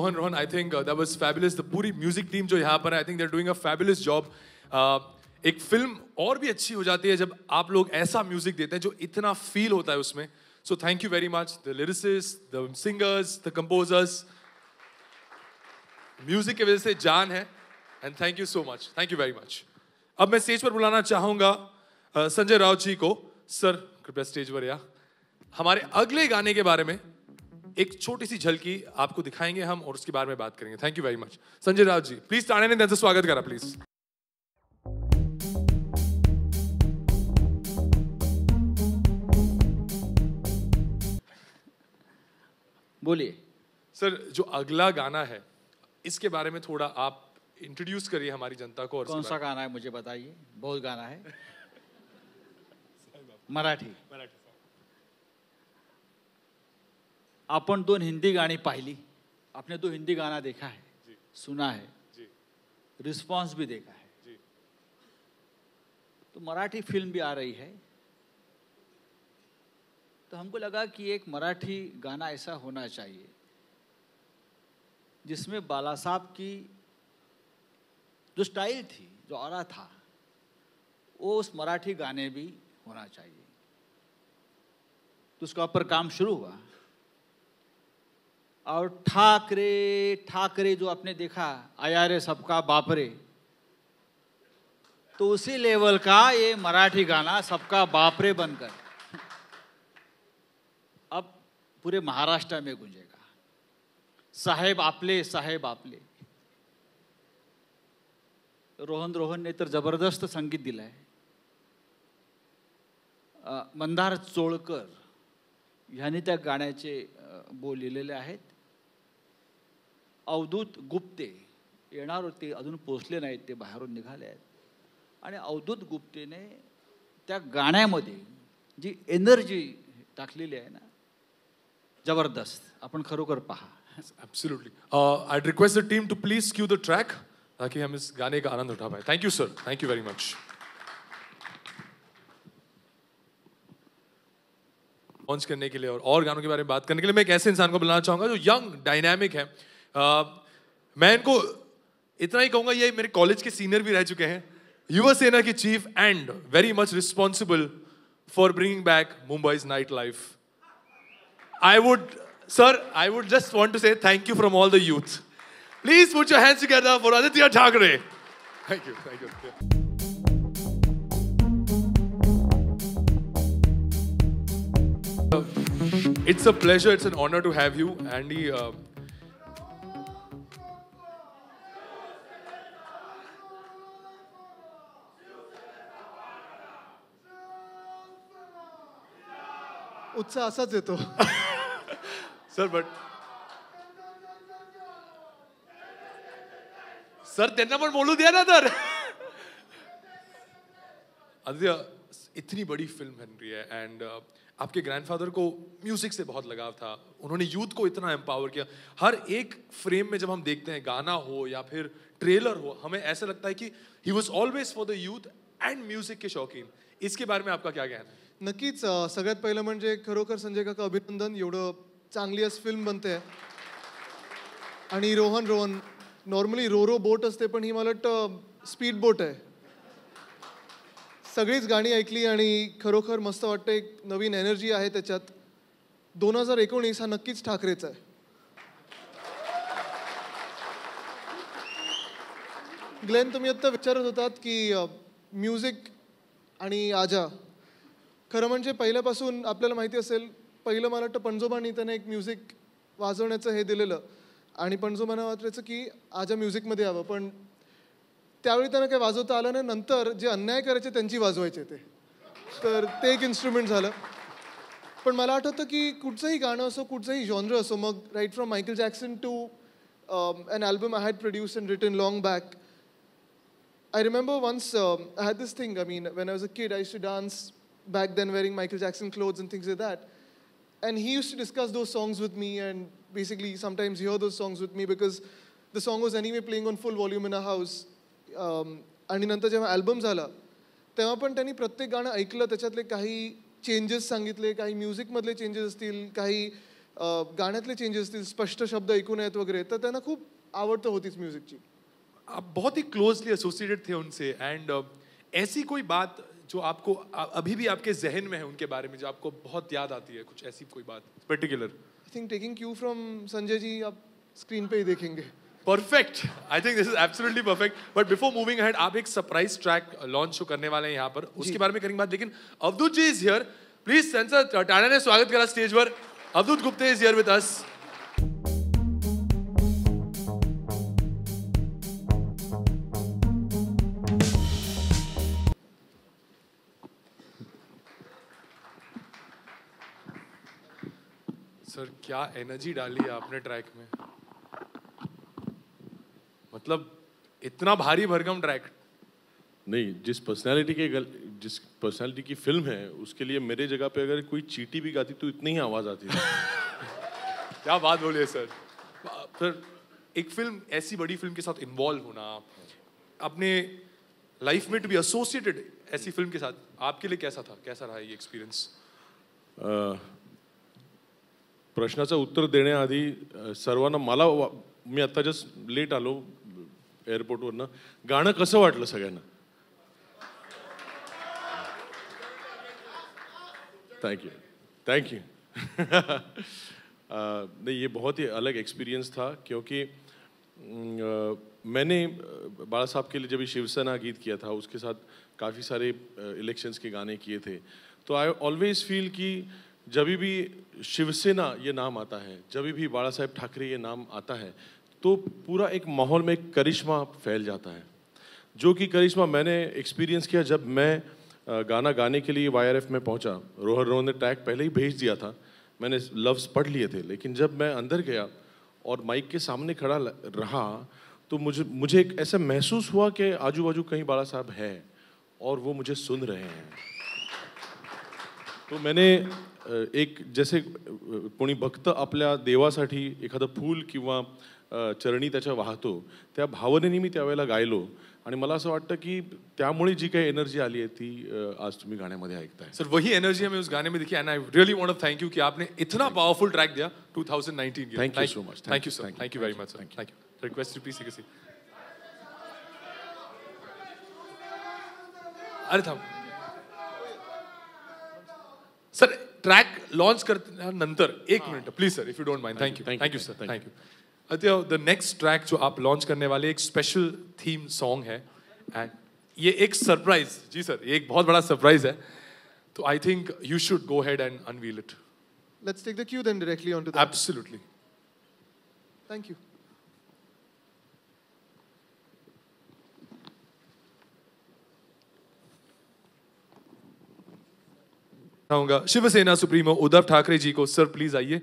Rohan, I think that was fabulous. The पूरी music team जो यहाँ पर है, I think they're doing a fabulous job. एक फिल्म और भी अच्छी हो जाती है जब आप लोग ऐसा म्यूजिक देते हैं जो इतना फील होता है उसमें. So thank you very much, the lyricists, the singers, the composers. Music की वजह से जान है. And thank you so much. Thank you very much. अब मैं स्टेज पर बुलाना चाहूंगा संजय राउत जी को. सर कृपया स्टेज पर या हमारे अगले गाने के बारे में एक छोटी सी झलकी आपको दिखाएंगे हम और उसके बारे में बात करेंगे. Thank you very much. Sanjay Raut ji please ताने त्यांचं स्वागत करा प्लीज. बोलिए सर. जो अगला गाना है इसके बारे में थोड़ा आप इंट्रोड्यूस करिए हमारी जनता को. और कौन सा गाना है मुझे बताइए. बहुत गाना है. मराठी. आपण 2 हिंदी गाणी पाहिली. आपने 2 हिंदी गाना देखा है, सुना है, रिस्पॉन्स भी देखा है. तो मराठी फिल्म भी आ रही है. तो हमको लगा कि एक मराठी गाना ऐसा होना चाहिए जिसमें बाला साहब की जो स्टाइल थी, जो ऑरा था, वो उस मराठी गाने भी होना चाहिए. तो उसका ऊपर काम शुरू हुआ. और ठाकरे ठाकरे जो आपने देखा, आया रे सबका बाप रे, तो उसी लेवल का ये मराठी गाना सबका बाप रे बनकर अब पूरे महाराष्ट्र में गूंजेगा. साहेब आपले, साहेब आपले. रोहन ने तर जबरदस्त संगीत दिलंय. मंदार चोळकर ह्यांनी त्या गाण्याचे बोल लिहिलेले आहेत. अवधूत गुप्ते येणार होते, अजून पोचले नाहीत, ते बाहेरून निघाले आहेत. आणि अवधूत गुप्तेने त्या गाण्यामध्ये जी एनर्जी टाकलेली आहे ना, जबरदस्त. आपण खरोखर पहा. Absolutely. I'd request the team to please cue the track ताकि हम इस गाने का आनंद उठा पाए. Thank you sir. Thank you very much. Launch करने के लिए और गानों के बारे में बात करने के लिए मैं एक ऐसे इंसान को बुलाना चाहूंगा जो यंग डायनामिक है. मैं इनको इतना ही कहूंगा, ये मेरे कॉलेज के सीनियर भी रह चुके हैं, युवा सेना के cheap and very much responsible for bringing back मुंबई's night life. I would just want to say thank you from all the youth. Please put your hands together for Aditya Thackeray. Thank you. Thank you. It's a pleasure, it's an honor to have you, Andy. उत्साह असाच येतो. Sir but sir त्यांना पण बोलू द्या ना. तर आदित्य, इतनी बड़ी फिल्म बन रही है एंड आपके ग्रैंडफादर को म्यूजिक से बहुत लगाव था. उन्होंने यूथ को इतना एम्पावर किया. हर एक फ्रेम में जब हम देखते हैं, गाना हो या फिर ट्रेलर हो, हमें ऐसा लगता है कि he was always for the youth and music के शौकीन. इसके बारे में आपका क्या कहना है? नक्कीच. सगळ्यात पहिलं म्हणजे खरोखर संजय काका अभिनंदन. एवढं चांगली आज फिल्म बनते. आणि रोहन नॉर्मली रो बोट असते, पण ही मला वाटतं स्पीड बोट आहे. सगळीच गाणी ऐकली आणि खरोखर मस्त वाटतं. एक नवीन एनर्जी आहे त्याच्यात. 2019 हा नक्कीच ठाकरेचा आहे. ग्लेन, तुम्ही आत्ता विचारत होतात की म्युझिक आणि आजा, खरं म्हणजे पहिल्यापासून आपल्याला माहिती असेल, पहिलं मला वाटतं पणजोबांनी त्याने एक म्युझिक वाजवण्याचं हे दिलेलं आणि पणजोबांना वाटायचं की आजा म्युझिकमध्ये यावं, पण त्यावेळी त्यांना काही वाजवता आलं नाही. नंतर जे अन्याय करायचे त्यांची वाजवायचे ते, तर ते एक इन्स्ट्रुमेंट झालं. पण मला आठवतं की कुठचंही गाणं असो, कुठचंही जॉनर असो, मग right from Michael Jackson to an album I had produced and written long back. I remember once I had this thing, I mean, when I was a kid, I used to dance back then wearing Michael Jackson clothes and things like that. And he used to discuss those songs with me and basically sometimes hear those songs with me because the song was anyway playing on full volume in our house. आणि नंतर जेव्हा album झाला तेव्हा पण त्यांनी प्रत्येक गाणं ऐकलं, त्याच्यातले काही चेंजेस सांगितले, काही म्युझिकमधले चेंजेस असतील, काही गाण्यातले चेंजेस असतील, स्पष्ट शब्द ऐकून येत वगैरे, तर त्यांना खूप आवडतं होतीच म्युझिकची. आप बहुत ही क्लोजली एसोसिएटेड थे उनसे एंड ऐसी कोई बात जो आपको अभी भी आपके जहन में है उनके बारे में, जो आपको बहुत याद आती है, कुछ ऐसी कोई बात particular? I think taking cue from Sanjay ji आप स्क्रीन पे ही देखेंगे. Perfect, I think this is absolutely perfect. But before moving ahead, आप एक सरप्राइज ट्रैक लॉन्च करने वाले हैं यहाँ पर, उसके बारे में करेंगे बात. लेकिन Avadhoot ji is here, please सेंसर टाणा ने स्वागत करा स्टेज पर. Avadhoot Gupte is here with us. Sir क्या एनर्जी डाली है आपने ट्रैक में, मतलब इतना भारी भरकम ट्रैक. नहीं, जिस पर्सनालिटी की फिल्म है उसके लिए मेरे जगह पे अगर कोई चींटी भी गाती तो इतनी ही आवाज आती है. क्या बात बोलिए सर. सर एक फिल्म, ऐसी बड़ी फिल्म के साथ इन्वॉल्व होना, अपने लाइफ में टू बी एसोसिएटेड ऐसी फिल्म के साथ, आपके लिए कैसा था, कैसा रहा ये एक्सपिरियंस? प्रश्नाचं उत्तर देण्याआधी सर्वांना मी आता जस्ट लेट आलो एअरपोर्टवरनं, गाणं कसं वाटलं सगळ्यांना? Thank you. नहीं, ये बहुत ही अलग एक्सपीरियंस था क्योंकि मैंने बाला साहब के लिए जब शिवसेना गीत किया था उसके साथ काफ़ी सारे इलेक्शंस के गाने किए थे. तो आई ऑलवेज फील कि जब भी शिवसेना ये नाम आता है, जब भी बाला साहेब ठाकरे ये नाम आता है, तो पूरा एक माहौल में एक करिश्मा फैल जाता है, जो कि करिश्मा मैंने एक्सपीरियंस किया जब मैं गाना गाने के लिए YRF में पहुंचा. रोहन ने ट्रैक पहले ही भेज दिया था, मैंने लफ्ज़ पढ़ लिए थे, लेकिन जब मैं अंदर गया और माइक के सामने खड़ा रहा तो मुझे एक ऐसा महसूस हुआ कि आजू बाजू कहीं बाला साहब है और वो मुझे सुन रहे हैं. तो मैंने एक जैसे कोणी भक्त आपल्या देवासाठी एखादं फूल किंवा चरणी त्याच्या वाहतो, त्या भावनेने मी त्यावेळेला गायलो आणि मला असं वाटतं की त्यामुळे जी काही एनर्जी आली आहे ती आज तुम्ही गाण्यामध्ये ऐकताय. सर वही एनर्जी हमें उस गाने में दिखी and I really want to thank you कि आपने इतना पावरफुल ट्रैक दिया 2019 के. Thank you so much. Thank you sir, thank you very much. Thank you. Request to please take a seat. अरे थांब सर, ट्रैक लॉन्च नंतर एक minute please sir, if you don't mind. Thank you sir, thank you. The next track जो आप launch करने वाले एक special theme song है एंड ये एक सरप्राइज. जी सर, ये एक बहुत बड़ा सरप्राइज है, तो I think you should go head and unveil it. Let's take the cue then directly on to that. Absolutely. Thank you. Shiv Sena supremo Uddhav Thackeray ji को. सर प्लीज आइए.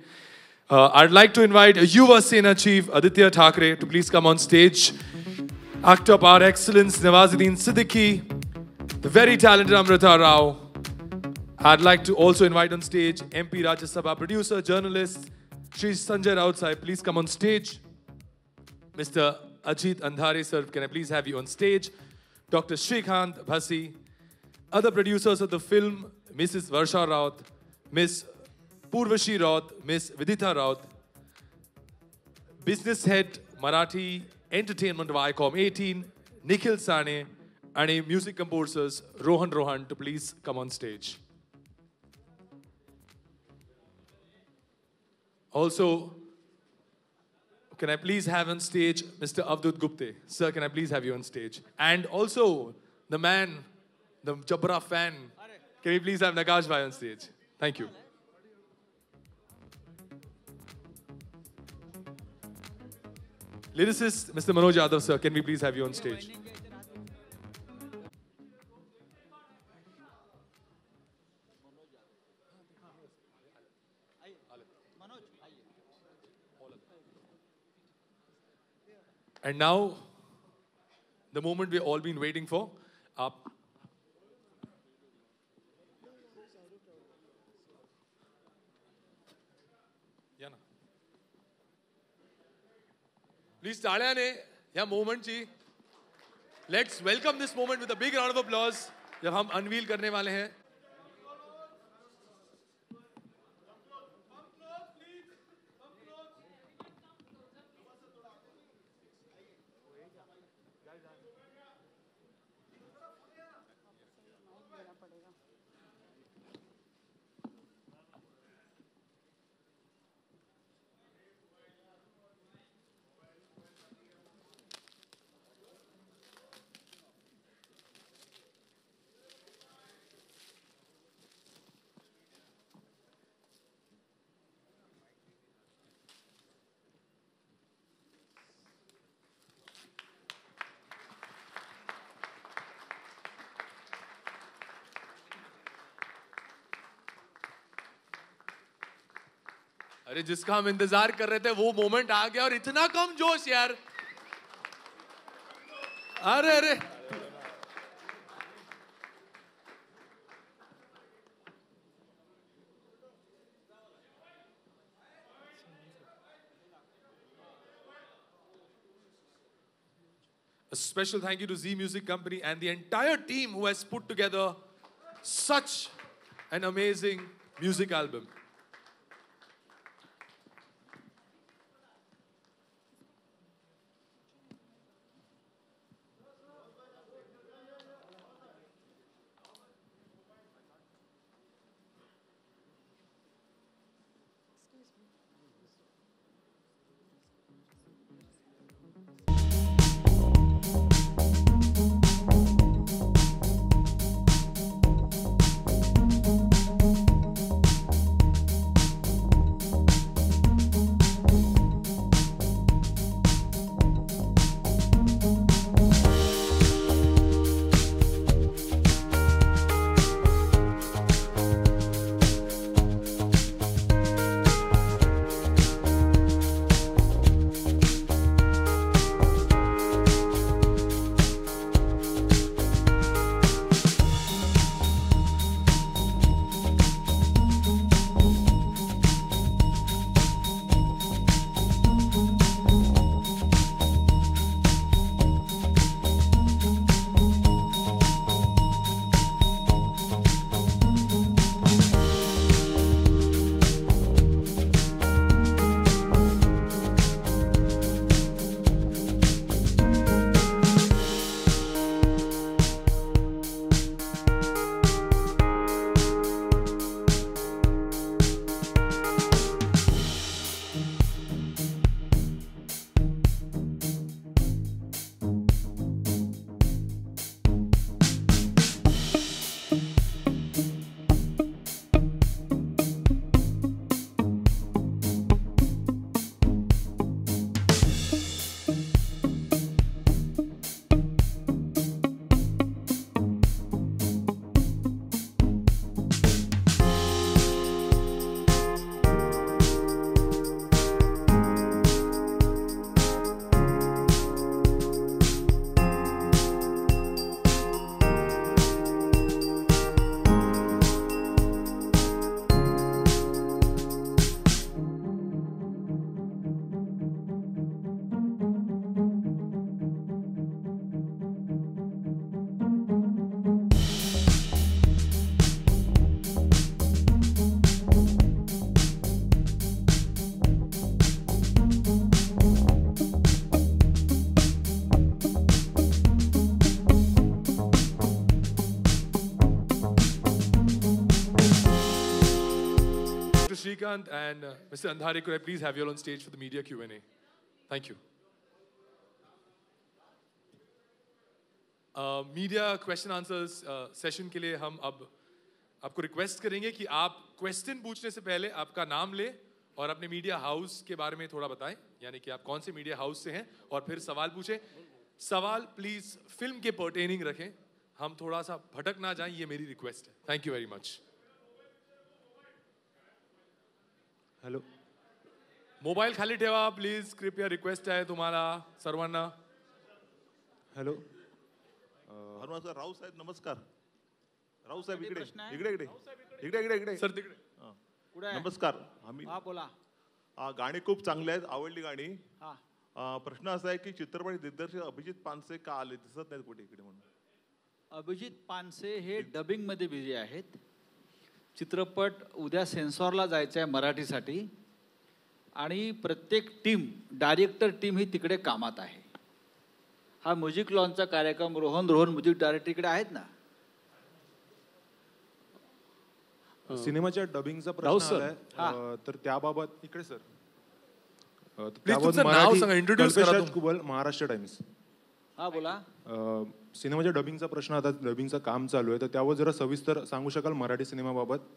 I'd like to invite Yuva Sena Chief Aditya Thackeray to please come on stage. Act up our excellence Nawazuddin Siddiqui, the very talented Amrita Rao. I'd like to also invite on stage MP Rajya Sabha producer, journalist Shri Sanjay Raut sahib. Please come on stage. Mr. Ajit Andhare sir, can I please have you on stage? Dr. Shrikant Bhasi. Other producers of the film, Mrs. Varsha Raut, Miss Purvashi Raut, Miss Vidita Raut. Business head Marathi Entertainment Viacom 18, Nikhil Sane, and music composers Rohan to please come on stage. Also, can I please have on stage Mr. Avdut Gupte? Sir, can I please have you on stage? And also the man, the Jabra fan, can we please have Nakash Bhai on stage? Thank you. Lyricist Mr. Manoj Yadav sir, can we please have you on stage? And now the moment we've all been waiting for. Please टाळ्याने या मोमेंटची let's welcome this moment with a big round of applause जब हम unveil करने वाले हैं. अरे जिसका हम इंतजार कर रहे थे वो मोमेंट आ गया और इतना कम जोश यार. अरे अरे A special thank you to Z Music Company and the entire team who has put together such an amazing music album. Srikanth and Mr. Andhari, could I please have you all on stage for the media Q&A? Thank you. Media question answers session के लिए हम अब आपको request करेंगे कि आप question पूछने से पहले आपका नाम ले और अपने मीडिया हाउस के बारे में थोड़ा बताएं, यानी कि आप कौन से मीडिया हाउस से हैं, और फिर सवाल पूछें. सवाल प्लीज फिल्म के पर्टेनिंग रखें, हम थोड़ा सा भटक ना जाएं, ये मेरी रिक्वेस्ट है. Thank you very much. Hello, mobile खाली ठेवा प्लीज, कृपया रिक्वेस्ट आहे तुम्हाला सर्वांना. हॅलो. हनुमान सर, राव साहेब नमस्कार. राव साहेब इकडे प्रश्न आहे? इकडे इकडे इकडे इकडे इकडे सर तिकडे. कुठे आहे? नमस्कार. आम्ही हा बोला. गाणी खूप चांगली आहेत, आवडली गाणी. हा. प्रश्न असा आहे की चित्रपट दिग्दर्शक अभिजित पानसे का आले, दिसत नाहीत कुठे इकडे म्हणून. अभिजित पानसे हे डबिंग मध्ये बिझी आहेत. चित्रपट उद्या सेन्सॉरला जायचं आहे मराठीसाठी, आणि प्रत्येक टीम, डायरेक्टर टीम ही तिकडे कामात आहे. हा म्युझिक लॉन्चचा कार्यक्रम रोहन म्युझिक डायरेक्टर इकडे आहेत ना. सिनेमाच्या डबिंगचा राऊत प्रश्न सर. आलाय तर त्याबाबत इकडे सर तुमचं नाव सांगा, introduce करा कल्पेश तुम्ही. कुबल, महाराष्ट्र टाइम्स. हा बोला. सिनेमाच्या डबिंगचा प्रश्न, आता डबिंगचं काम चालू आहे तर त्यावर जरा सविस्तर सांगू शकाल मराठी सिनेमाबाबत?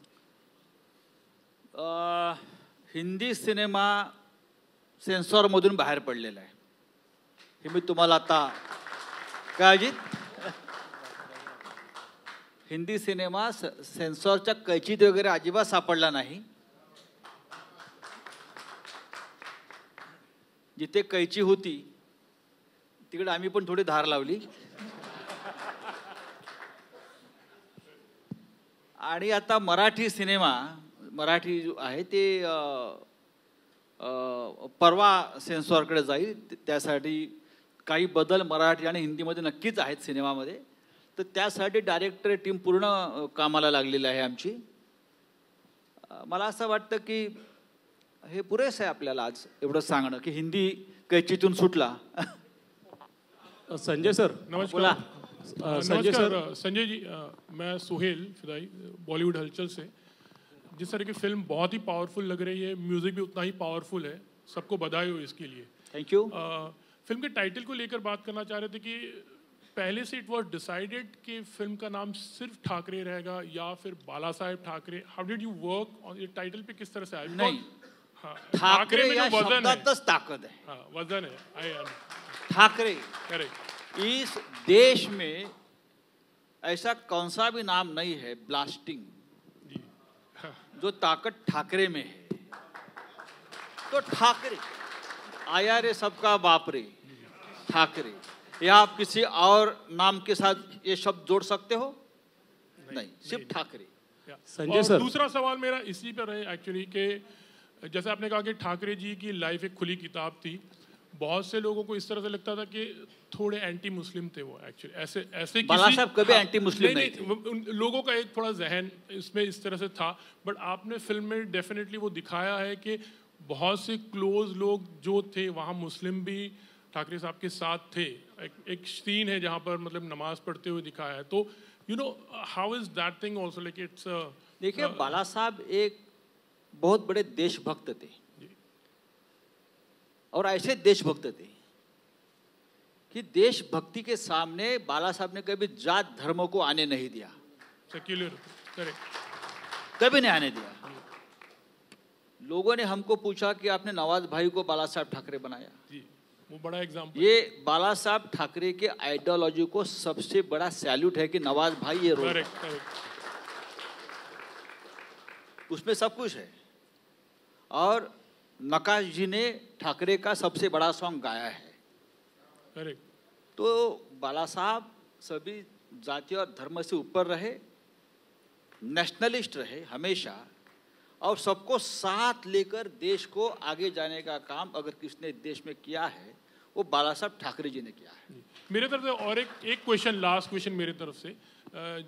हिंदी सिनेमा सेन्सॉरमधून बाहेर पडलेला आहे हे मी तुम्हाला आता काय अजित, हिंदी सिनेमा सेन्सॉरच्या कैचीत वगैरे अजिबात सापडला नाही. जिथे कैची होती तिकडे आम्ही पण थोडी धार लावली आणि आता मराठी सिनेमा जो आहे ते परवा सेन्सॉरकडे जाईल. त्यासाठी काही बदल मराठी आणि हिंदीमध्ये नक्कीच आहेत सिनेमामध्ये. तर त्यासाठी डायरेक्टर टीम पूर्ण कामाला लागलेली आहे आमची. मला असं वाटतं की हे पुरेसं आहे आपल्याला आज एवढं सांगणं की हिंदी कैचीतून सुटला. संजय सर. बोला. संजय सर. नमस्कार संजय जी, मैं सुहेल फिदाई, बॉलीवुड हलचल से. जिस तरह की फिल्म बहुत ही पावरफुल लग रही है, म्यूजिक भी उतना ही पावरफुल है, सबको बधाई हो इसके लिए. Thank you. फिल्म के टाइटल को लेकर बात करना चाह रहे थे कि पहले से इट वाज डिसाइडेड कि फिल्म का नाम सिर्फ ठाकरे रहेगा या फिर Bala Saheb Thackeray. How did you work on ये टाइटल पे, किस तरह से आया? नहीं, हाँ, ठाकरे में या जो वजन है, शब्दातच ताकद है. हाँ वजन है. ठाकरे, करेक्ट. इस देश में ऐसा कौन सा भी नाम नहीं है ब्लास्टिंग जो ताकत ठाकरे में है. तो ठाकरे, आया रे सबका बाप रे ठाकरे, या आप किसी और नाम के साथ ये शब्द जोड़ सकते हो? नहीं, सिर्फ ठाकरे. संजय और सर. दूसरा सवाल मेरा इसी पर है एक्चुअली कि जैसे आपने कहा कि ठाकरे जी की लाइफ एक खुली किताब थी. बहुत से लोगों को इस तरह से लगता था कि थोड़े एंटी मुस्लिम थे वो एक्चुअली. ऐसे बाला साहब कभी एंटी मुस्लिम नहीं थे. उन लोगों का एक थोड़ा जहन इसमें इस तरह से था. बट आपने फिल्म में डेफिनेटली वो दिखाया है कि बहुत से क्लोज लोग जो थे वहाँ मुस्लिम भी ठाकरे साहब के साथ थे. एक सीन है जहाँ पर मतलब नमाज पढ़ते हुए दिखाया है. तो you know how is that thing also like it's. देखिए, बाला साहब एक बहुत बड़े देशभक्त थे और ऐसे देशभक्त थे कि देशभक्ति के सामने बाला साहब ने कभी जात धर्म को आने नहीं दिया. सेक्युलर. करेक्ट. कभी नहीं आने दिया. लोगों ने हमको पूछा कि आपने नवाज भाई को बाला साहब ठाकरे बनाया. जी, वो बड़ा एग्जाम्पल. ये बाला साहब ठाकरे के आइडियोलॉजी को सबसे बड़ा सैल्यूट है कि नवाज भाई ये रोल, करेक्ट करेक्ट. उसमें सब कुछ है. और नकाश जी ने ठाकरे का सबसे बड़ा सॉन्ग गाया है. करेक्ट. तो बाला साहब सभी जाति और धर्म से ऊपर रहे, नेशनलिस्ट रहे हमेशा, और सबको साथ लेकर देश को आगे जाने का काम अगर किसने देश में किया है वो बाला साहब ठाकरे जी ने किया है. मेरे तरफ से और एक क्वेश्चन, लास्ट क्वेश्चन मेरे तरफ से.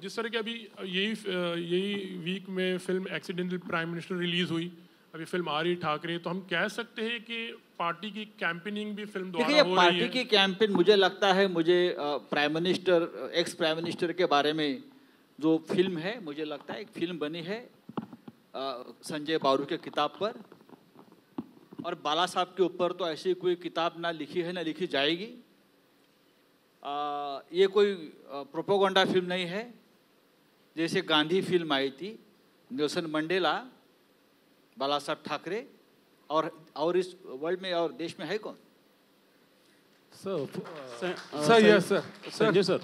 जिस तरह की अभी यही वीक में film accidental prime minister release हुई, अभी फिल्म आ रही ठाकरे, तो हम कह सकते हैं कि पार्टी की कैंपेनिंग भी फिल्म द्वारा देखिए, हो रही है. पार्टी की कैंपेन, मुझे लगता है, मुझे prime minister, ex prime minister के बारे में जो फिल्म है, मुझे लगता है एक फिल्म बनी है संजय बारू के किताब पर, और बाला साहब के ऊपर तो ऐसी कोई किताब ना लिखी है ना लिखी जाएगी. ये कोई प्रोपोगंडा फिल्म नहीं है. जैसे गांधी फिल्म आई थी, नेल्सन मंडेला, बाला साहब ठाकरे, और इस वर्ल्ड में और देश में है कौन? Sir, yes, sir. Sanjay sir.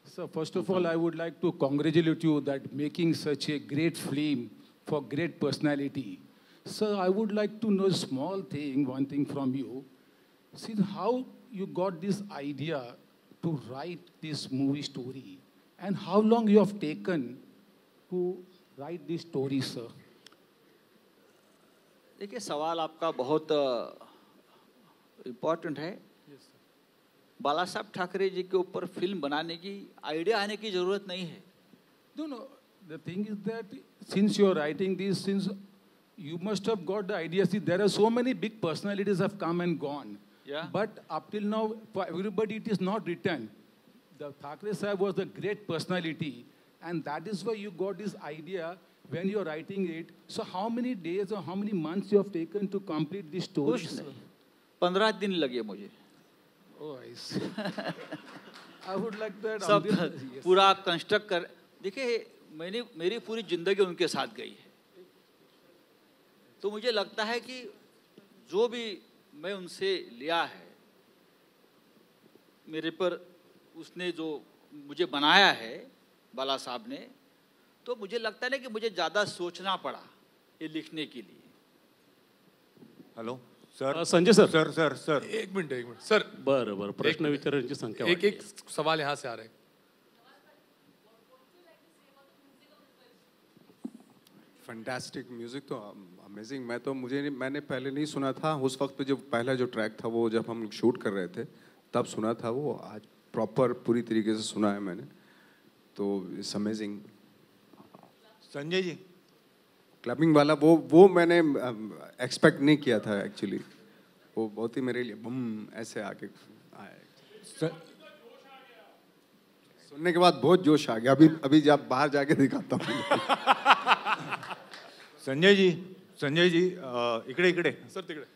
So first of all, I would like to congratulate you that making such a great film for great personality. Sir, I would like to know a small thing, one thing from you. See how you got this idea to write this movie story, and how long you have taken to write this story, sir. देखिए, सवाल आपका बहुत important है. बाला साहब ठाकरे जी के ऊपर film बनाने की आइडिया आने की जरूरत नहीं है. No, no. The thing is that since you are writing this, since you must have got the idea. See, there are so many big personalities have come and gone. Yeah. But up till now, for everybody, it is not written. The Thackeray Sahib was a great personality, and that is why you got this idea when you're writing it. So how many days or how many months you have taken to complete this story? कुछ नहीं, 15 दिन लगे मुझे. Oh, I see. I would like that. सब Yes. पूरा construct कर. देखिए मेरी पूरी जिंदगी उनके साथ गई है, तो मुझे लगता है कि जो भी मैं उनसे लिया है, मेरे पर उसने जो मुझे बनाया है बाला साहब ने, तो मुझे लगता है ना कि मुझे ज़्यादा सोचना पड़ा ये लिखने के लिए. Hello sir. Sanjay sir. Sir sir sir एक मिनिट सर. बरं बरं, प्रश्न विचारण्याची संख्या एक एक सवाल यहाँ से आ रहे हैं. फैंटास्टिक म्यूजिक, तो अमेजिंग. मैंने पहले नहीं सुना था उस वक्त पे, जो पहला जो ट्रैक था वो जब हम शूट कर रहे थे तब सुना था वो. आज प्रॉपर पूरी तरीके से सुना है मैंने, तो it's amazing. Sanjay ji, clubbing वाला वो मैंने एक्सपेक्ट नहीं किया था एक्चुअली. वो बहुत ही मेरे लिए बम ऐसे आके आया. सुनने के बाद बहुत जोश आ गया. अभी जब बाहर जाके दिखाता हूँ. संजय जी, इकडे इकडे सर तिकडे.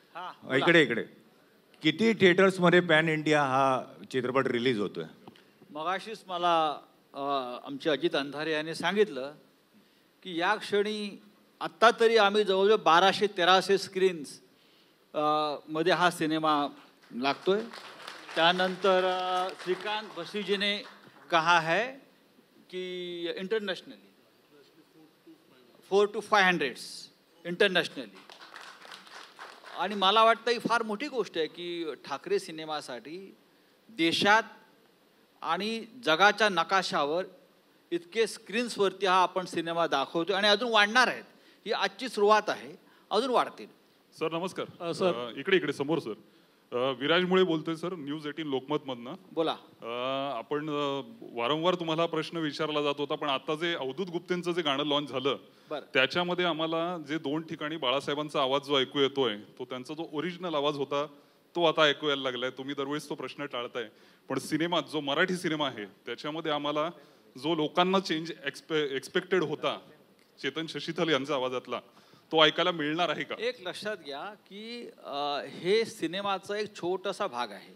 इकडे किती थिएटर्समध्ये पॅन इंडिया हा चित्रपट रिलीज होतोय? मगाशीच मला आमचे अजित अंधारे यांनी सांगितलं की या क्षणी आत्ता तरी आम्ही जवळजवळ 1200-1300 स्क्रीन्स मध्ये हा सिनेमा लागतोय. त्यानंतर श्रीकांत भसीजीने कहा है कि इंटरनेशनली 400 to 500 इंटरनॅशनली. आणि मला वाटतं ही फार मोठी गोष्ट आहे की ठाकरे सिनेमासाठी देशात आणि जगाच्या नकाशावर इतके स्क्रीन्सवरती हा आपण सिनेमा दाखवतो आणि अजून वाढणार आहेत. ही आजची सुरुवात आहे, अजून वाढतील. सर नमस्कार. सर इकडे समोर. सर विराज मुळे बोलतोय सर, न्यूज 18 लोकमतमधनं. बोला. आपण वारंवार तुम्हाला प्रश्न विचारला जात होता, पण आता जे अवधूत गुप्तेंचं जे गाणं लॉन्च झालं त्याच्यामध्ये आम्हाला जे 2 ठिकाणी बाळासाहेबांचा आवाज जो ऐकू येतोय तो त्यांचा जो ओरिजिनल आवाज होता तो आता ऐकू यायला लागलाय. तुम्ही दरवेळेस तो प्रश्न टाळताय, पण सिनेमात जो मराठी सिनेमा आहे त्याच्यामध्ये आम्हाला जो लोकांना चेंज एक्सपेक्टेड होता चेतन शशीथल यांच्या आवाजातला, तो ऐकायला मिळणार आहे का? एक लक्षात घ्या की हे सिनेमाचा एक छोटासा भाग आहे.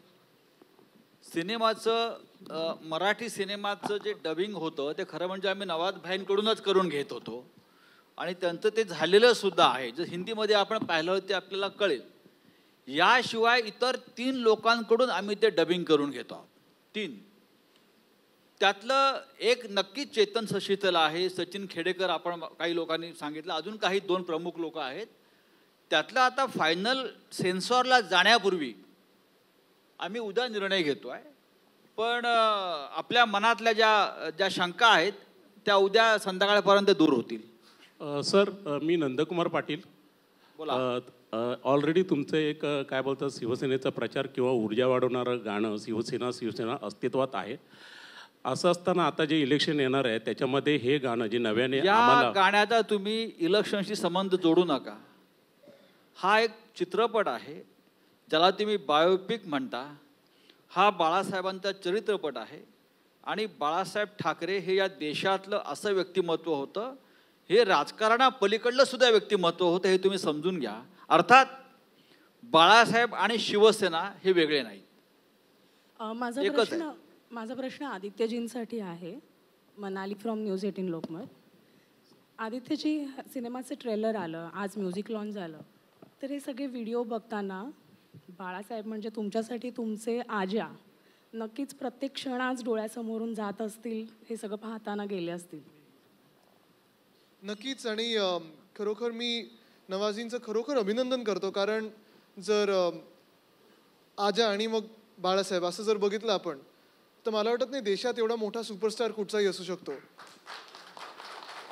सिनेमाचं मराठी सिनेमाचं जे डबिंग होतं ते खरं म्हणजे आम्ही नवाज भाईंकडूनच करून घेत होतो आणि त्यांचं ते झालेलं सुद्धा आहे. जर हिंदीमध्ये आपण पाहिलं ते आपल्याला कळेल. याशिवाय इतर 3 लोकांकडून आम्ही ते डबिंग करून घेतो आहोत. 3 त्यातलं एक नक्कीच चेतन शशीतल आहे, सचिन खेडेकर आपण काही लोकांनी सांगितलं, अजून काही 2 प्रमुख लोक आहेत. त्यातलं आता फायनल सेन्सॉरला जाण्यापूर्वी आम्ही उद्या निर्णय घेतो आहे, पण आपल्या मनातल्या ज्या शंका आहेत त्या उद्या संध्याकाळपर्यंत दूर होतील. सर मी नंदकुमार पाटील. बोला. ऑलरेडी तुमचं एक काय बोलतात शिवसेनेचा प्रचार किंवा ऊर्जा वाढवणारं गाणं शिवसेना अस्तित्वात आहे. असं असताना आता जे इलेक्शन येणार आहे त्याच्यामध्ये हे गाणं जे नव्याने या गाण्याचा तुम्ही इलेक्शनशी संबंध जोडू नका. हा एक चित्रपट आहे ज्याला तुम्ही बायोपिक म्हणता. हा बाळासाहेबांचा चरित्रपट आहे आणि बाळासाहेब ठाकरे हे या देशातलं असं व्यक्तिमत्व होतं, हे राजकारणापलीकडलं सुद्धा व्यक्तिमत्व होतं, हे तुम्ही समजून घ्या. अर्थात बाळासाहेब आणि शिवसेना हे वेगळे नाहीत. माझा प्रश्न आदित्यजींसाठी आहे. मनाली फ्रॉम न्यूज 18 लोकमत. आदित्यजी, सिनेमाचं ट्रेलर आलं, आज म्युझिक लॉन्च झालं, तर हे सगळे व्हिडिओ बघताना बाळासाहेब म्हणजे तुमच्यासाठी तुमचे आजा नक्कीच प्रत्येक क्षण आज डोळ्यासमोरून जात असतील, हे सगळं पाहताना गेले असतील. नक्कीच. आणि खरोखर मी नवाजींचं खरोखर अभिनंदन करतो, कारण जर आजा आणि मग बाळासाहेब असं जर बघितलं आपण तर मला वाटत नाही देशात एवढा मोठा सुपरस्टार कुठचाही असू शकतो.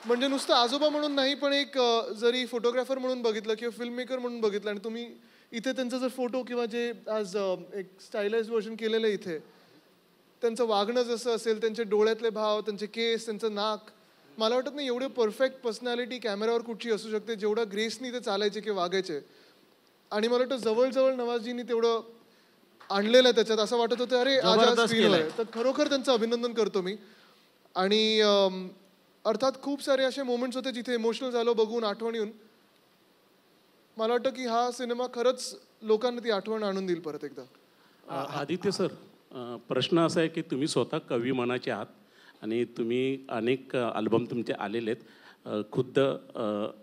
म्हणजे नुसतं आजोबा म्हणून नाही, पण एक जरी फोटोग्राफर म्हणून बघितलं किंवा फिल्म मेकर म्हणून बघितलं आणि तुम्ही इथे त्यांचा जर फोटो किंवा जे आज एक स्टायलाइज वर्जन केलेलं आहे इथे, त्यांचं वागणं जसं असेल, त्यांचे डोळ्यातले भाव, त्यांचे केस, त्यांचं नाक, मला वाटत नाही एवढे परफेक्ट पर्सनॅलिटी कॅमेऱ्यावर कुठची असू शकते जेवढा ग्रेसनी ते चालायचे किंवा वागायचे. आणि मला वाटतं जवळजवळ नवाजींनी तेवढं आणलेलं आहे त्याच्यात. असं वाटत होतं अरे आज जबरदस्त स्क्रीनवर केलंय. आहे. तर खरोखर त्यांचं अभिनंदन करतो मी. आणि अर्थात खूप सारे असे मोमेंट्स होते जिथे इमोशनल झालो बघून, आठवण येऊन. मला वाटतं की हा सिनेमा खरंच लोकांना ती आठवण आणून देईल परत एकदा. आदित्य सर, प्रश्न असा आहे की तुम्ही स्वतः कवी मनाचे आहात आणि तुम्ही अनेक अल्बम तुमचे आलेले आहेत. खुद्द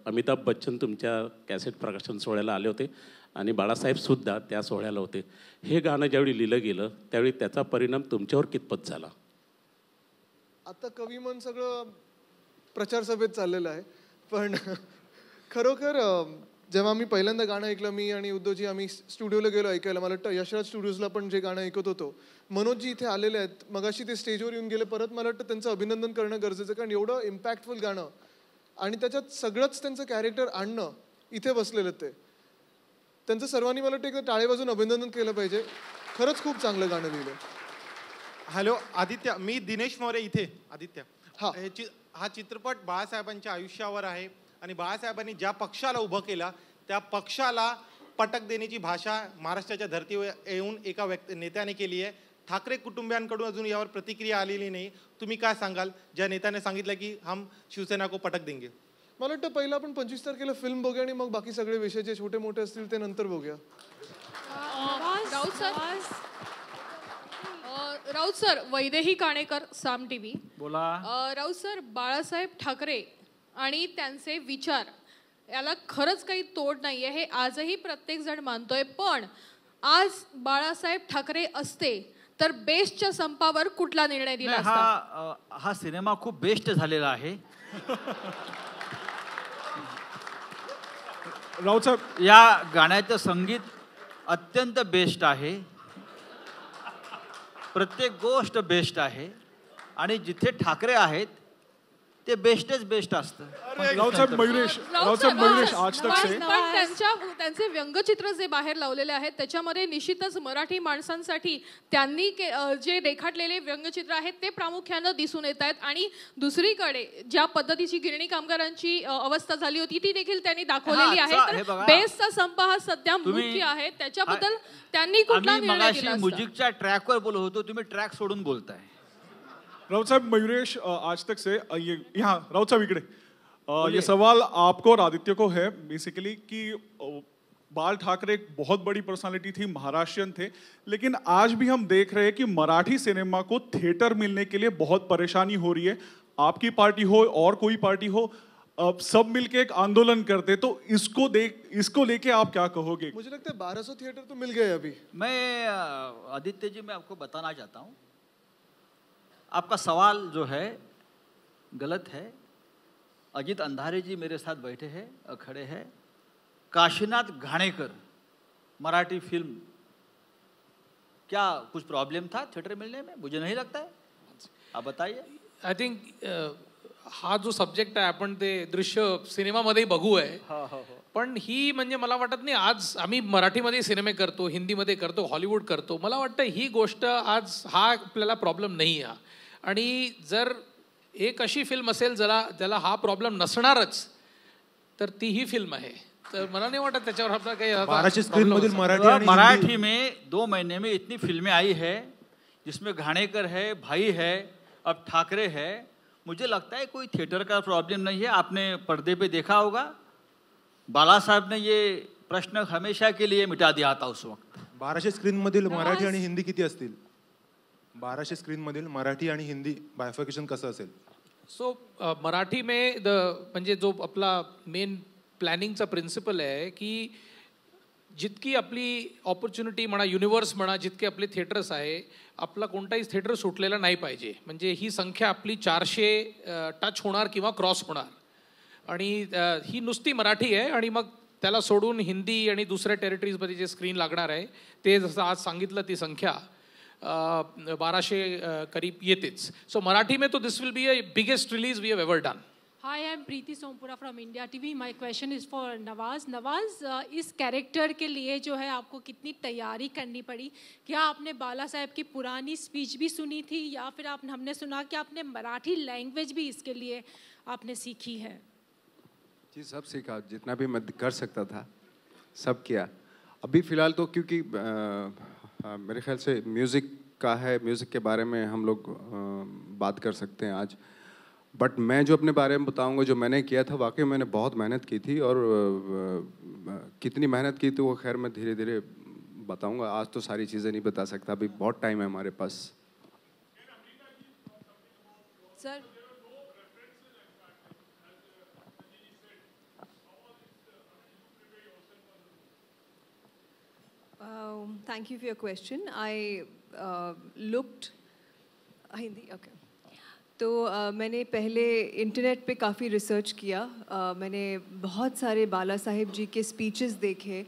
अमिताभ बच्चन तुमच्या कॅसेट प्रकाशन सोहळ्याला आले होते आणि बाळासाहेबसुद्धा त्या सोहळ्याला होते. हे गाणं ज्यावेळी लिहिलं गेलं त्यावेळी त्याचा परिणाम तुमच्यावर कितपत झाला? आता कवी मन सगळं प्रचार सभेत चाललेलं आहे. पण खरोखर जेव्हा मी पहिल्यांदा गाणं ऐकलं, मी आणि उद्धवजी आम्ही स्टुडिओला गेलो ऐकायला. मला वाटतं यशराज स्टुडिओजला पण जे गाणं ऐकत होतो, मनोजजी इथे आलेले आहेत, मगाशी ते स्टेजवर येऊन गेले परत. मला वाटतं त्यांचं अभिनंदन करणं गरजेचं, कारण एवढं इम्पॅक्टफुल गाणं आणि त्याच्यात सगळंच त्यांचं कॅरेक्टर आणणं, इथे बसलेलं ते त्यांचं सर्वांनी मला वाटतं एकदा टाळे वाजून अभिनंदन केलं पाहिजे. खरंच खूप चांगलं गाणं लिहिलं. हॅलो आदित्य, मी दिनेश मोरे इथे. आदित्य, हा चित्रपट बाळासाहेबांच्या आयुष्यावर आहे आणि बाळासाहेबांनी ज्या पक्षाला उभं केलं त्या पक्षाला पटक देण्याची भाषा महाराष्ट्राच्या धर्तीवर येऊन एका नेत्याने केली आहे. ठाकरे कुटुंबियांकडून अजून यावर प्रतिक्रिया आलेली नाही. तुम्ही काय सांगाल ज्या नेत्याने सांगितलं की हम शिवसेना को पटक देंगे? मला वाटतं पहिलं आपण 25 तारखेला फिल्म बघूया आणि मग बाकी सगळे विषय जे छोटे मोठे असतील ते नंतर बघूया. राऊत सर, वैदेही काणेकर, साम टीव्ही. बोला. राऊत सर, बाळासाहेब ठाकरे आणि त्यांचे विचार याला खरंच काही तोड नाहीये, हे आजही प्रत्येक जण मानतोय. पण आज बाळासाहेब ठाकरे असते तर बेस्टच्या संपावर कुठला निर्णय दिला असता? हा सिनेमा खूप बेस्ट झालेला आहे. राऊत साहेब, या गाण्याचं संगीत अत्यंत बेस्ट आहे. प्रत्येक गोष्ट बेस्ट आहे आणि जिथे ठाकरे आहेत ते बेस्टच बेस्ट असतं. राऊत साहेब मयुरेश, आज तक से पण त्यांचे व्यंगचित्र जे बाहेर लावलेले आहेत त्याच्यामध्ये निश्चितच मराठी माणसांसाठी त्यांनी जे रेखाटलेले व्यंगचित्र आहेत ते प्रामुख्यानं दिसून येत आहेत. आणि दुसरीकडे ज्या पद्धतीची गिरणी कामगारांची अवस्था झाली होती ती देखील त्यांनी दाखवलेली आहे. बेस्टचा संप हा सध्या मुख्य आहे, त्याच्याबद्दल त्यांनी कुठला निर्णय दिला? म्युझिकच्या ट्रॅकवर बोलत होतो, तुम्ही ट्रॅक सोडून बोलताय. राउत साहब, मयूरेश आज तक से ये यहाँ राउत साहब इकड़े ये सवाल आपको और आदित्य को है बेसिकली कि बाल ठाकरे एक बहुत बड़ी पर्सनालिटी थी, महाराष्ट्रियन थे, लेकिन आज भी हम देख रहे हैं कि मराठी सिनेमा को थिएटर मिलने के लिए बहुत परेशानी हो रही है. आपकी पार्टी हो और कोई पार्टी हो, सब मिलके एक आंदोलन करते, तो इसको लेके आप क्या कहोगे? मुझे लगता है 1200 थिएटर तो मिल गए अभी. मैं आदित्य जी, मैं आपको बताना चाहता हूँ, आपका सवाल जो है गलत है. अजित अंधारे जी मेरे साथ बैठे हैं, खड़े हैं. काशीनाथ घाणेकर, मराठी फिल्म, क्या कुछ प्रॉब्लम था थिएटर मिलने में? मुझे नहीं लगता है. आप बताइए. आय थिंक हा जो सब्जेक्ट आहे आपण ते दृश्य सिनेमामध्ये बघू आहे, पण ही म्हणजे मला वाटत नाही आज आम्ही मराठीमध्ये सिनेमे करतो, हिंदीमध्ये करतो, हॉलिवूड करतो, मला वाटतं ही गोष्ट आज हा आपल्याला प्रॉब्लेम नाही आहे. आणि जर एक अशी फिल्म असेल ज्याला हा प्रॉब्लेम नसणारच तर ती ही फिल्म आहे. तर मला नाही वाटत त्याच्यावर आपला काही. मराठी में 2 महीने में इतनी फिल्में आई है जिसमें घाणेकर है, भाई है, अब ठाकरे है. मुझे लगता है कोई थिएटर का प्रॉब्लम नहीं है. आपने पर्दे पे देखा होगा, बाला साहब ने ये प्रश्न हमेशा के लिए मिटा दिया था उस वक्त. 1200 स्क्रीन मधील मराठी आणि हिंदी किती असतील? 1200 स्क्रीन मधील मराठी आणि हिंदी बायफिकेशन कसं असेल? सो मराठी में म्हणजे जो आपला मेन प्लॅनिंगचा प्रिन्सिपल आहे की जितकी आपली ऑपॉर्च्युनिटी म्हणा, युनिवर्स म्हणा, जितके आपले थिएटर्स आहे, आपला कोणताही थिएटर सुटलेला नाही पाहिजे. म्हणजे ही संख्या आपली 400 टच होणार किंवा क्रॉस होणार. आणि ही नुसती मराठी आहे आणि मग त्याला सोडून हिंदी आणि दुसऱ्या टेरिटरीजमध्ये जे स्क्रीन लागणार आहे ते जसं आज सांगितलं ती संख्या 1200 करीब येतेच. सो मराठी में तो this will be a biggest release we have ever done. Hi, I am Preeti Sompura from India TV. My question is for Nawaz. Nawaz, इस कैरेक्टर के लिए जो है आपको कितनी तैयारी करनी पड़ी? क्या आपने बाला साहब की पुरानी स्पीच भी सुनी थी या फिर हमने सुना कि आपने मराठी लैंग्वेज भी इसके लिए आपने सीखी है? जी, सब सीखा, जितना भी मैं कर सकता था सब किया. अभी फ़िलहाल तो क्योंकि हाँ, मेरे ख्याल से म्यूज़िक का है, म्यूज़िक के बारे में हम लोग बात कर सकते हैं आज। बट मैं जो अपने बारे में बताऊंगा, जो मैंने किया था, वाकई मैंने बहुत मेहनत की थी, और कितनी मेहनत की थी वो खैर मैं धीरे धीरे बताऊंगा। आज तो सारी चीज़ें नहीं बता सकता, अभी बहुत टाइम है हमारे पास। Sir thank you for your question. I looked Hindi okay तो मैंने पहले इंटरनेट पे काफ़ी रिसर्च किया। मैंने बहुत सारे बाला साहेब जी के स्पीचेस देखे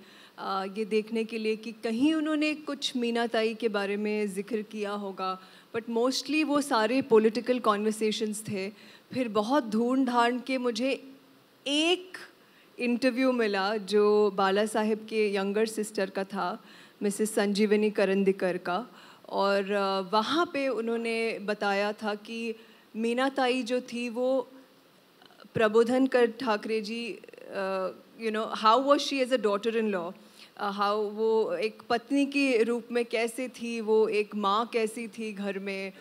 ये देखने के लिए कि कहीं उन्होंने कुछ मीनाताई के बारे में जिक्र किया होगा, बट मोस्टली वो सारे पॉलिटिकल कॉन्वर्सेशंस थे। फिर बहुत ढूंढ ढांड के मुझे एक इंटरव्यू मिला जो बाला साहेब के यंगर सिस्टर का था, मिसेस संजीवनी करंदीकर का, और वहाँ पे उन्होंने बताया था कि मीनाताई जो थी वो Prabodhankar Thackeray ji, you know, how was she as a daughter in law, हाउ वो एक पत्नी के रूप में कैसे थी, वो एक माँ कैसी थी घर में,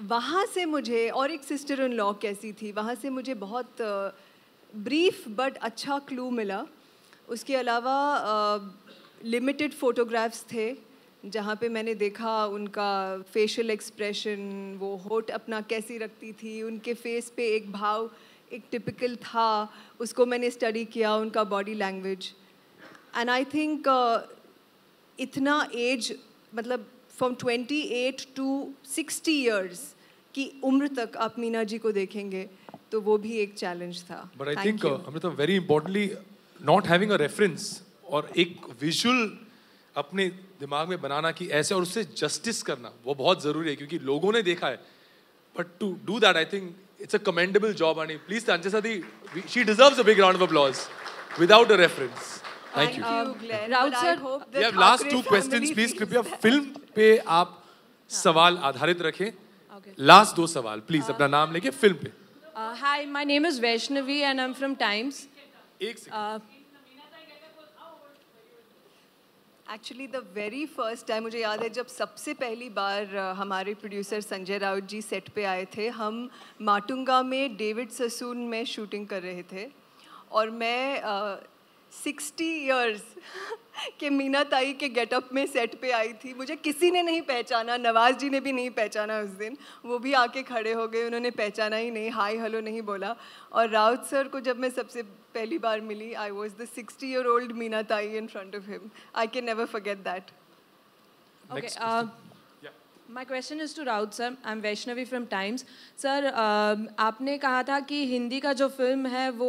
वहाँ से मुझे, और एक सिस्टर इन लॉ कैसी थी, वहाँ से मुझे बहुत ब्रीफ बट अच्छा क्लू मिला। उसके अलावा लिमिटेड फ़ोटोग्राफ्स थे जहाँ पे मैंने देखा उनका फेशियल एक्सप्रेशन, वो होठ अपना कैसी रखती थी, उनके फेस पे एक भाव एक टिपिकल था, उसको मैंने स्टडी किया, उनका body language. And I think इतना एज, मतलब फ्रॉम 28 to 60 years की उम्र तक आप मीना जी को देखेंगे तो वो भी एक चैलेंज था। But I think Amrita, very importantly not having a reference और एक विजुअल अपने दिमाग में बनाना कि ऐसे, और उससे जस्टिस करना वो बहुत ज़रूरी है क्योंकि लोगों ने देखा है। But to do that I think it's a commendable job. And please Anjasa di, she deserves a big round of applause without a reference. Thank you Raut sir, we have last 2 questions. Please कृपया फिल्म पे आप सवाल आधारित रखें। लास्ट 2 सवाल please, अपना नाम लेके फिल्म पे। Hi, my name is Vaishnavi and I am from Times. Actually the very first time मुझे याद है जब सबसे पहली बार हमारे प्रोड्यूसर संजय राउत जी सेट पे आए थे। हम माटुंगा में डेविड ससून में शूटिंग कर रहे थे और मैं 60 इयर्स के मीनाताई के गेटअप में सेट पे आई थी। मुझे किसी ने नहीं पहचाना, नवाज जी ने भी नहीं पहचाना उस दिन। वो भी आके खड़े हो गए, उन्होंने पहचाना ही नहीं, हाय हेलो नहीं बोला। और राउत सर को जब मैं सबसे पहली बार मिली, I was the 60-year-old Meenatai in front of him. I can never forget that. Okay, my question is to Raut sir. I'm Vaishnavi from Times. Sir, आपने कहा था कि हिंदी का जो फिल्म है वो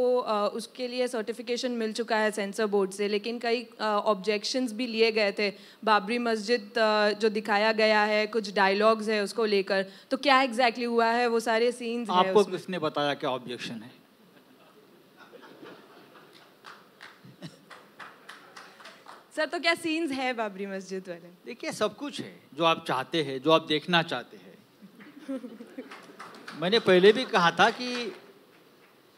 उसके लिए सर्टिफिकेशन मिल चुका है सेंसर बोर्ड से, लेकिन कई ऑब्जेक्शंस भी लिए गए थे। बाबरी मस्जिद जो दिखाया गया है, कुछ डायलॉग्स है उसको लेकर, तो क्या एग्जैक्टली हुआ है? वो सारे सीन्स आपको किसने बताया क्या ऑब्जेक्शन है? सर, तो क्या सीन्स है बाबरी मस्जिद वाले? देखिए, सब कुछ है जो आप चाहते हैं, जो आप देखना चाहते हैं। मैंने पहले भी कहा था कि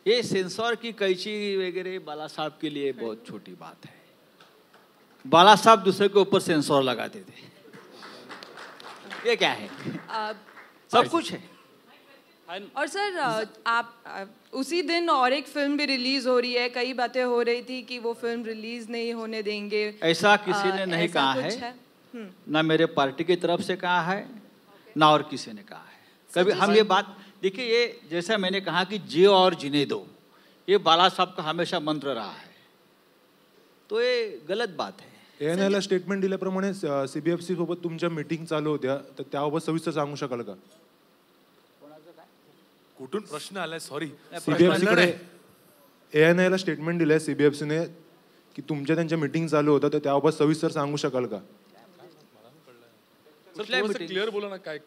ये सेंसर की कैंची वगैरह बाला साहब के लिए बहुत छोटी बात है। बाला साहब दूसरे के ऊपर सेंसर लगाते थे। ये क्या है? सब कुछ है। और सर, आप उसी दिन और एक फिल्म भी रिलीज हो रही है, कई बातें हो रही थी कि वो फिल्म रिलीज नहीं होने देंगे। ऐसा किसी ने नहीं कहा है, ना मेरे पार्टी की तरफ से कहा है, ना और किसी ने कहा है। कभी हम ये बात, देखिए, ये जैसा मैंने कहा कि जियो और जीने दो, ये बाला साहब का हमेशा मंत्र रहा है, तो ये गलत बात है। ANIला स्टेटमेंट दिल्याप्रमाणे CBFC सोबत तुमच्या मीटिंग चालू होत्या, तर त्याबाबत सविस्तर सांगू शकाल का? कुठून प्रश्न आलाय? सॉरी, CBFC कडे ANIला स्टेटमेंट दिलंय CBFC ने की तुमच्या त्यांच्या मीटिंग चालू होतं, तर त्याबाबत सविस्तर सांगू शकाल का? क्लिअर बोला ना काय?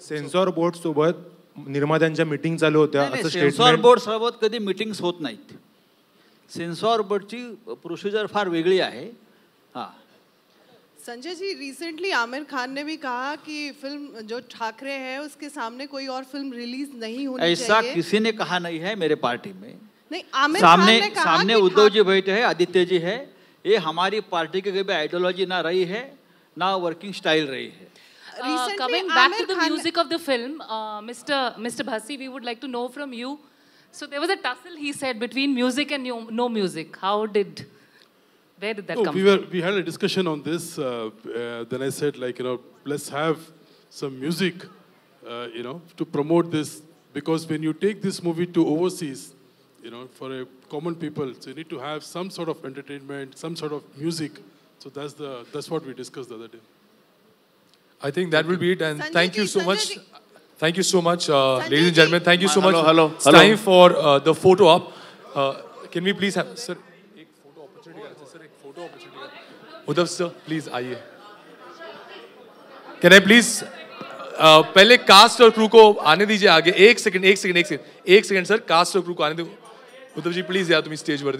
सेन्सॉर बोर्ड सोबत निर्मात्यांच्या मीटिंग चालू होत्या असं सेन्सॉर स्टेटमेंट। बोर्ड सोबत कधी मीटिंग्स होत नाहीत। सेन्सॉर बोर्डची प्रोसिजर फार वेगळी आहे। हाँ, संजय जी, रिसेंटली आमिर खान ने भी कहा कि फिल्म जो ठाकरे है उसके सामने कोई और फिल्म रिलीज नहीं होनी चाहिए। ऐसा किसी ने कहा नहीं है मेरे पार्टी में। नहीं, आमिर खान ने कहा सामने कि उद्धव जी बैठे हैं, आदित्य जी है, ये हमारी पार्टी की कभी आइडियोलॉजी ना रही है, ना वर्किंग स्टाइल रही है. Coming back to the music of the film, Mr. Bhasi, we would like to know from you. So there was a tussle, he said, between music and no music. Where did that come from? We had a discussion on this. Then I said, like, let's have some music, to promote this. Because when you take this movie to overseas, for a common people, so you need to have some sort of entertainment, some sort of music. So that's what we discussed the other day. I think that will be it, and thank you so much. Thank you so much, ladies and gentlemen. Thank you so much. Hello. It's time for the photo op. Can we please have, sir, एक photo opportunity sir, एक photo opportunity. Uddhav sir, please आइए. Can I please पहले cast और crew को आने दीजिए आगे. एक सेकंड सर, कास्ट और क्रू को आने दो. उद्धव जी प्लीज यार तुम स्टेज पर